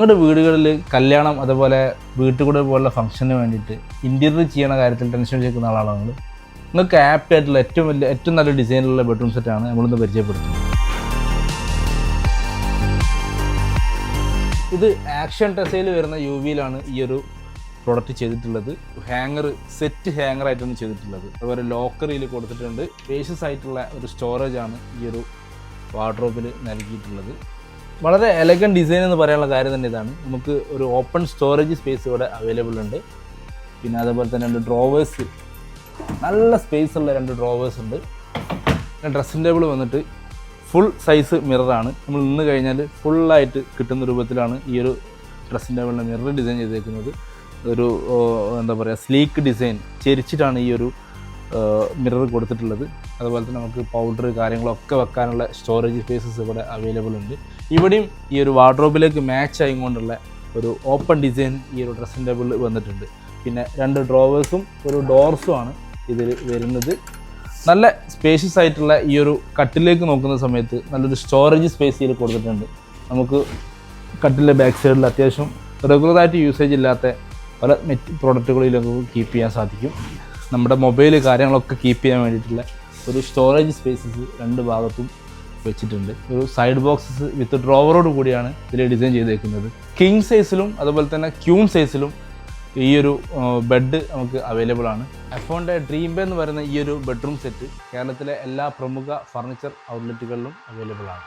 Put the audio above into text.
നിങ്ങളുടെ വീടുകളിൽ കല്യാണം അതുപോലെ വീട്ടുകൂടെ പോലുള്ള ഫംഗ്ഷന് വേണ്ടിയിട്ട് ഇൻറ്റീരിയർ ചെയ്യണ കാര്യത്തിൽ ടെൻഷൻ ചെയ്യുന്ന ആളാണ് നിങ്ങൾക്ക് ആപ്റ്റ് ആയിട്ടുള്ള ഏറ്റവും നല്ല ഡിസൈനിലുള്ള ബെഡ്റൂം സെറ്റാണ് നമ്മളിന്ന് പരിചയപ്പെടുത്തുന്നത്. ഇത് ആക്ഷൻ ടെസയിൽ വരുന്ന UVയിലാണ് ഈ ഒരു പ്രോഡക്റ്റ് ചെയ്തിട്ടുള്ളത്. സെറ്റ് ഹാങ്ങറായിട്ടാണ് ചെയ്തിട്ടുള്ളത്. അതുപോലെ ലോക്കറിൽ കൊടുത്തിട്ടുണ്ട്. സ്പേഷ്യസ് ആയിട്ടുള്ള ഒരു സ്റ്റോറേജാണ് ഈ ഒരു വാർഡ്രോബിൽ നൽകിയിട്ടുള്ളത്. വളരെ എലഗൻറ്റ് ഡിസൈൻ എന്ന് പറയാനുള്ള കാര്യം തന്നെ ഇതാണ്. നമുക്ക് ഒരു ഓപ്പൺ സ്റ്റോറേജ് സ്പേസ് ഇവിടെ അവൈലബിൾ ഉണ്ട്. പിന്നെ അതുപോലെ തന്നെ 2 ഡ്രോവേഴ്സ്, നല്ല സ്പേസ് ഉള്ള 2 ഡ്രോവേഴ്സ് ഉണ്ട്. പിന്നെ ഡ്രസ്സിംഗ് ടേബിൾ വന്നിട്ട് ഫുൾ സൈസ് മിററാണ്. നമ്മൾ നിന്ന് കഴിഞ്ഞാൽ ഫുള്ളായിട്ട് കിട്ടുന്ന രൂപത്തിലാണ് ഈ ഒരു ഡ്രസ്സിംഗ് ടേബിളിൻ്റെ മിറർ ഡിസൈൻ ചെയ്തേക്കുന്നത്. ഒരു എന്താ പറയുക, സ്ലീക്ക് ഡിസൈൻ ചെരിച്ചിട്ടാണ് ഈ ഒരു മിറർ കൊടുത്തിട്ടുള്ളത്. അതുപോലെ തന്നെ നമുക്ക് പൗഡർ കാര്യങ്ങളൊക്കെ വെക്കാനുള്ള സ്റ്റോറേജ് സ്പേസസ് ഇവിടെ അവൈലബിൾ ഉണ്ട്. ഇവിടെയും ഈ ഒരു വാർഡ്രോബിലേക്ക് മാച്ച് ആയിക്കൊണ്ടുള്ള ഒരു ഓപ്പൺ ഡിസൈൻ ഈ ഒരു ഡ്രസ്സിംഗ് ടേബിളിൽ വന്നിട്ടുണ്ട്. പിന്നെ 2 ഡ്രോവേഴ്സും ഒരു ഡോർസുമാണ് ഇതിൽ വരുന്നത്. നല്ല സ്പേഷ്യസ് ആയിട്ടുള്ള ഈ ഒരു കട്ടിലേക്ക് നോക്കുന്ന സമയത്ത് നല്ലൊരു സ്റ്റോറേജ് സ്പേസ് ഇതിൽ കൊടുത്തിട്ടുണ്ട്. നമുക്ക് കട്ടിലെ ബാക്ക് സൈഡിൽ അത്യാവശ്യം റെഗുലറായിട്ട് യൂസേജ് ഇല്ലാത്ത പല പ്രോഡക്റ്റുകളിലൊക്കെ കീപ്പ് ചെയ്യാൻ സാധിക്കും. നമ്മുടെ മൊബൈൽ കാര്യങ്ങളൊക്കെ കീപ്പ് ചെയ്യാൻ വേണ്ടിയിട്ടുള്ള ഒരു സ്റ്റോറേജ് സ്പേസസ് 2 ഭാഗത്തും വെച്ചിട്ടുണ്ട്. ഒരു സൈഡ് ബോക്സസ് വിത്ത് ഡ്രോവറോട് കൂടിയാണ് ഇതിൽ ഡിസൈൻ ചെയ്തേക്കുന്നത്. കിങ് സൈസിലും അതുപോലെ തന്നെ ക്യൂൺ സൈസിലും ഈ ഒരു ബെഡ് നമുക്ക് അവൈലബിൾ ആണ്. അഫോണിൻ്റെ ഡ്രീം ബേ എന്ന് പറയുന്ന ഈ ഒരു ബെഡ്റൂം സെറ്റ് കേരളത്തിലെ എല്ലാ പ്രമുഖ ഫർണിച്ചർ ഔട്ട്ലെറ്റുകളിലും അവൈലബിൾ ആണ്.